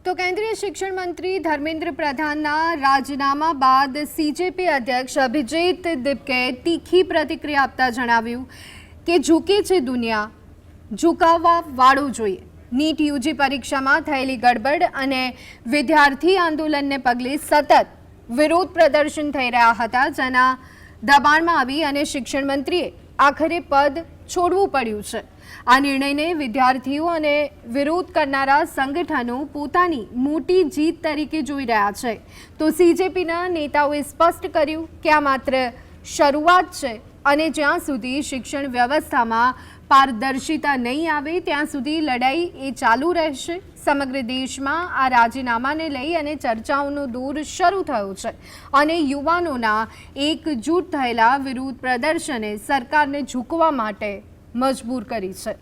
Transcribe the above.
તો કેન્દ્રીય શિક્ષણ મંત્રી ધર્મેન્દ્ર પ્રધાનના રાજીનામા બાદ સીજેપી અધ્યક્ષ અભિજીત દીપકે તીખી પ્રતિક્રિયા આપતા જણાવ્યું કે ઝૂકે છે દુનિયા ઝુકાવવા વાળું જોઈએ। નીટ યુજી પરીક્ષામાં થયેલી ગડબડ અને વિદ્યાર્થી આંદોલનને પગલે સતત વિરોધ પ્રદર્શન થઈ રહ્યા હતા, જેના દબાણમાં આવી અને શિક્ષણ મંત્રીએ આખરે પદ છોડવું પડ્યું છે। આ નિર્ણયને વિદ્યાર્થીઓ અને વિરોધ કરનારા સંગઠનો પોતાની મોટી જીત તરીકે જોઈ રહ્યા છે। તો સીજેપીના નેતાઓએ સ્પષ્ટ કર્યું કે આ માત્ર શરૂઆત છે અને જ્યાં સુધી શિક્ષણ વ્યવસ્થામાં પારદર્શિતા નહીં આવે ત્યાં સુધી લડાઈ એ ચાલુ રહેશે। સમગ્ર દેશમાં આ રાજીનામાને લઈ અને ચર્ચાઓનો દોર શરૂ થયો છે અને યુવાનોના એકજૂટ થયેલા વિરોધ પ્રદર્શને સરકારને ઝૂકવા માટે મજબૂર કરી છે।